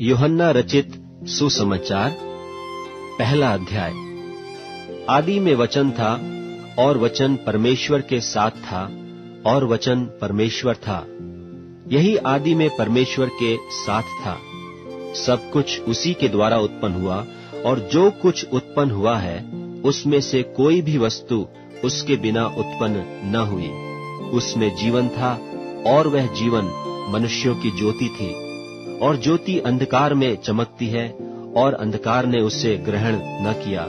यूहन्ना रचित सुसमाचार, पहला अध्याय। आदि में वचन था, और वचन परमेश्वर के साथ था, और वचन परमेश्वर था। यही आदि में परमेश्वर के साथ था। सब कुछ उसी के द्वारा उत्पन्न हुआ, और जो कुछ उत्पन्न हुआ है उसमें से कोई भी वस्तु उसके बिना उत्पन्न न हुई। उसमें जीवन था, और वह जीवन मनुष्यों की ज्योति थी। और ज्योति अंधकार में चमकती है, और अंधकार ने उसे ग्रहण न किया।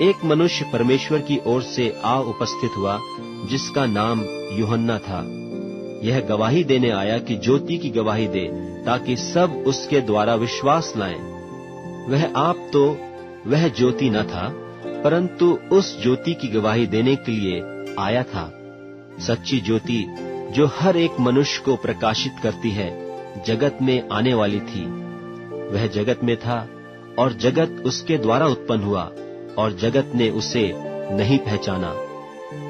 एक मनुष्य परमेश्वर की ओर से आ उपस्थित हुआ, जिसका नाम यूहन्ना था। यह गवाही देने आया कि ज्योति की गवाही दे, ताकि सब उसके द्वारा विश्वास लाएं। वह आप तो वह ज्योति न था, परंतु उस ज्योति की गवाही देने के लिए आया था। सच्ची ज्योति, जो हर एक मनुष्य को प्रकाशित करती है, जगत में आने वाली थी। वह जगत में था, और जगत उसके द्वारा उत्पन्न हुआ, और जगत ने उसे नहीं पहचाना।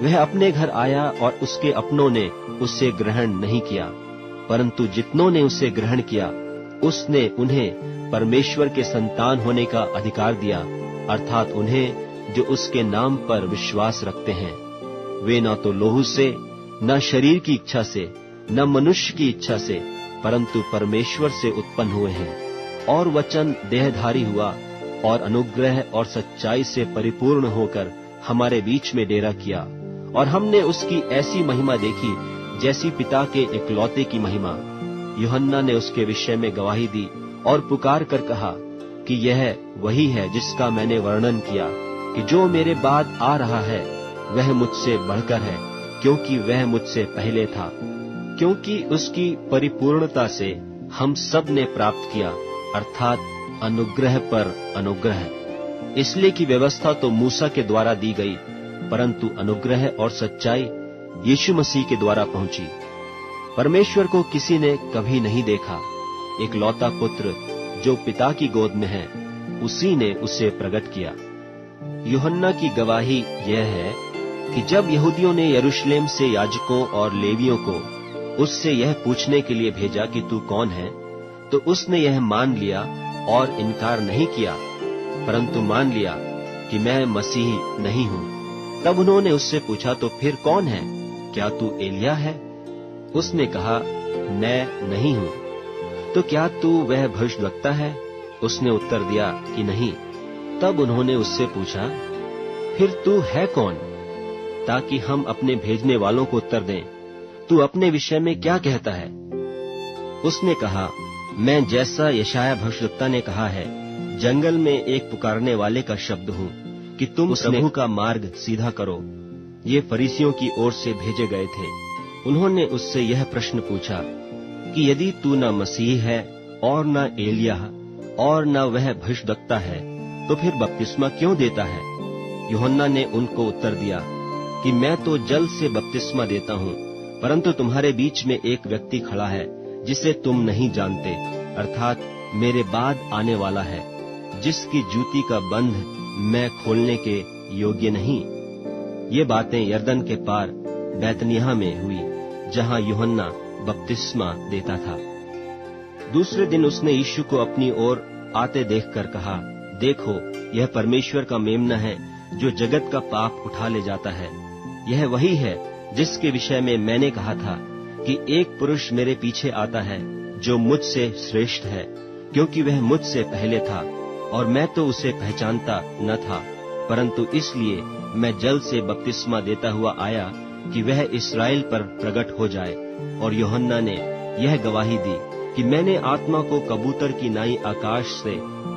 वह अपने घर आया, और उसके अपनों ने उसे ग्रहण नहीं किया। परंतु जितनों ने उसे ग्रहण किया, उसने उन्हें परमेश्वर के संतान होने का अधिकार दिया, अर्थात उन्हें जो उसके नाम पर विश्वास रखते हैं। वे न तो लोहू से, न शरीर की इच्छा से, न मनुष्य की इच्छा से, परंतु परमेश्वर से उत्पन्न हुए हैं। और वचन देहधारी हुआ, और अनुग्रह और सच्चाई से परिपूर्ण होकर हमारे बीच में डेरा किया। और हमने उसकी ऐसी महिमा देखी, जैसी पिता के इकलौते की महिमा। यूहन्ना ने उसके विषय में गवाही दी, और पुकार कर कहा कि यह वही है जिसका मैंने वर्णन किया, कि जो मेरे बाद आ रहा है वह मुझसे बढ़कर है, क्योंकि वह मुझसे पहले था। क्योंकि उसकी परिपूर्णता से हम सब ने प्राप्त किया, अर्थात अनुग्रह पर अनुग्रह। इसलिए कि व्यवस्था तो मूसा के द्वारा दी गई, परंतु अनुग्रह और सच्चाई यीशु मसीह के द्वारा पहुंची। परमेश्वर को किसी ने कभी नहीं देखा। इकलौता पुत्र जो पिता की गोद में है, उसी ने उसे प्रकट किया। यूहन्ना की गवाही यह है कि जब यहूदियों ने यरूशलेम से याजकों और लेवियों को उससे यह पूछने के लिए भेजा कि तू कौन है, तो उसने यह मान लिया और इनकार नहीं किया, परंतु मान लिया कि मैं मसीह नहीं हूँ। तब उन्होंने उससे पूछा, तो फिर कौन है? क्या तू एलिया है? उसने कहा, मैं नहीं हूँ। तो क्या तू वह भविष्यद्वक्ता है? उसने उत्तर दिया कि नहीं। तब उन्होंने उससे पूछा, फिर तू है कौन, ताकि हम अपने भेजने वालों को उत्तर दें। तू अपने विषय में क्या कहता है? उसने कहा, मैं जैसा यशाया भविष्यद्वक्ता ने कहा है, जंगल में एक पुकारने वाले का शब्द हूँ कि तुम प्रभु का मार्ग सीधा करो। ये फरीसियों की ओर से भेजे गए थे। उन्होंने उससे यह प्रश्न पूछा कि यदि तू न मसीह है, और न एलिया, और न वह भविष्यद्वक्ता है, तो फिर बपतिस्मा क्यों देता है? यूहन्ना ने उनको उत्तर दिया कि मैं तो जल से बपतिस्मा देता हूँ, परंतु तुम्हारे बीच में एक व्यक्ति खड़ा है जिसे तुम नहीं जानते, अर्थात मेरे बाद आने वाला है, जिसकी जूती का बंध मैं खोलने के योग्य नहीं। ये बातें यरदन के पार बैतनिय्याह में हुई, जहाँ यूहन्ना बपतिस्मा देता था। दूसरे दिन उसने यीशु को अपनी ओर आते देखकर कहा, देखो, यह परमेश्वर का मेम्ना है, जो जगत का पाप उठा ले जाता है। यह वही है जिसके विषय में मैंने कहा था कि एक पुरुष मेरे पीछे आता है, जो मुझसे श्रेष्ठ है, क्योंकि वह मुझसे पहले था, और मैं तो उसे पहचानता न था, परंतु इसलिए मैं जल से बपतिस्मा देता हुआ आया कि वह इस्राएल पर प्रकट हो जाए। और यूहन्ना ने यह गवाही दी कि मैंने आत्मा को कबूतर की नाई आकाश से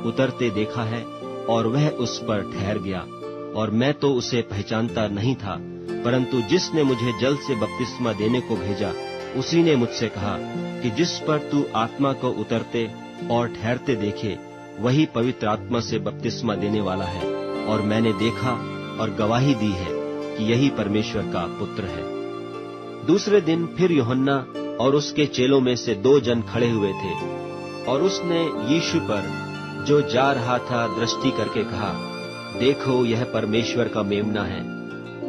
उतरते देखा है, और वह उस पर ठहर गया। और मैं तो उसे पहचानता नहीं था, परंतु जिसने मुझे जल से बपतिस्मा देने को भेजा, उसी ने मुझसे कहा कि जिस पर तू आत्मा को उतरते और ठहरते देखे, वही पवित्र आत्मा से बपतिस्मा देने वाला है। और मैंने देखा और गवाही दी है कि यही परमेश्वर का पुत्र है। दूसरे दिन फिर यूहन्ना और उसके चेलों में से 2 जन खड़े हुए थे, और उसने यीशु पर जो जा रहा था दृष्टि करके कहा, देखो, यह परमेश्वर का मेम्ना है।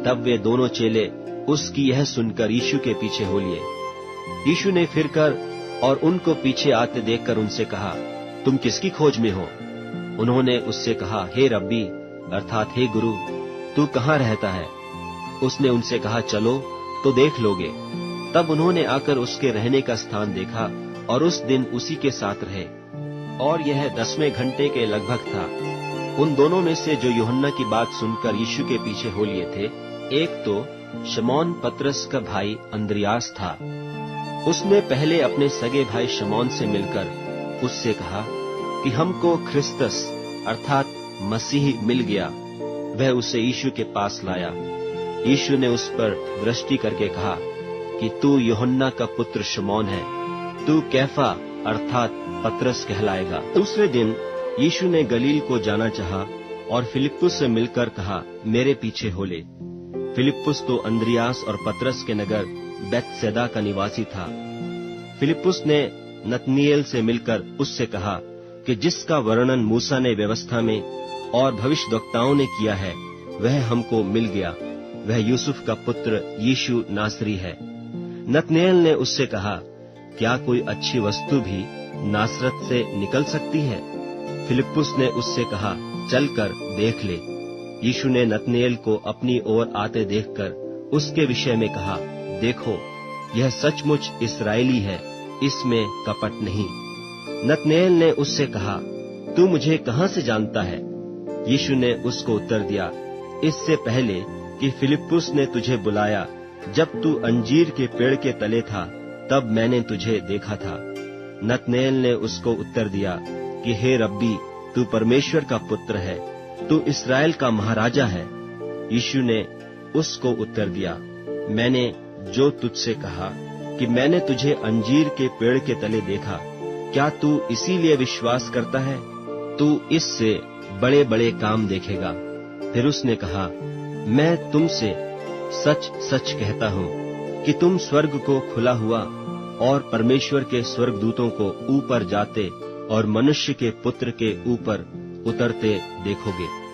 तब वे दोनों चेले उसकी यह सुनकर यीशु के पीछे हो लिए। यीशु ने फिरकर और उनको पीछे आते देखकर उनसे कहा, तुम किसकी खोज में हो? उन्होंने उससे कहा, हे रब्बी अर्थात हे गुरु, तू कहाँ रहता है? उसने उनसे कहा, चलो तो देख लोगे। तब उन्होंने आकर उसके रहने का स्थान देखा और उस दिन उसी के साथ रहे। और यह 10वें घंटे के लगभग था। उन दोनों में से जो यूहन्ना की बात सुनकर यीशु के पीछे हो लिए थे, एक तो शमौन पतरस का भाई अंद्रियास था। उसने पहले अपने सगे भाई शमौन से मिलकर उससे कहा कि हमको ख्रिस्तस अर्थात मसीह मिल गया। वह उसे यीशु के पास लाया। यीशु ने उस पर दृष्टि करके कहा कि तू यूहन्ना का पुत्र शमौन है, तू कैफा अर्थात पतरस कहलाएगा। दूसरे दिन यीशु ने गलील को जाना चाहा और फिलिप्पुस से मिलकर कहा, मेरे पीछे हो ले। फिलिप्पुस तो अंद्रियास और पतरस के नगर बेतसैदा का निवासी था। फिलिप्पुस ने नतनीएल से मिलकर उससे कहा कि जिसका वर्णन मूसा ने व्यवस्था में और भविष्यद्वक्ताओं ने किया है, वह हमको मिल गया। वह यूसुफ का पुत्र यीशु नासरी है। नतनीएल ने उससे कहा, क्या कोई अच्छी वस्तु भी नासरत से निकल सकती है? फिलिप्पुस ने उससे कहा, चलकर देख ले। यीशु ने नतनीएल को अपनी ओर आते देखकर उसके विषय में कहा, देखो, यह सचमुच इस्राएली है, इसमें कपट नहीं। नतनीएल ने उससे कहा, तू मुझे कहाँ से जानता है? यीशु ने उसको उत्तर दिया, इससे पहले कि फिलिप्पुस ने तुझे बुलाया, जब तू अंजीर के पेड़ के तले था, तब मैंने तुझे देखा था। नतनीएल ने उसको उत्तर दिया कि हे रब्बी, तू परमेश्वर का पुत्र है, तू इस्राएल का महाराजा है। यीशु ने उसको उत्तर दिया, मैंने जो तुझसे कहा कि मैंने तुझे अंजीर के पेड़ के तले देखा, क्या तू इसीलिए विश्वास करता है? तू इससे बड़े बड़े काम देखेगा। फिर उसने कहा, मैं तुमसे सच सच कहता हूँ कि तुम स्वर्ग को खुला हुआ और परमेश्वर के स्वर्गदूतों को ऊपर जाते और मनुष्य के पुत्र के ऊपर उतरते देखोगे।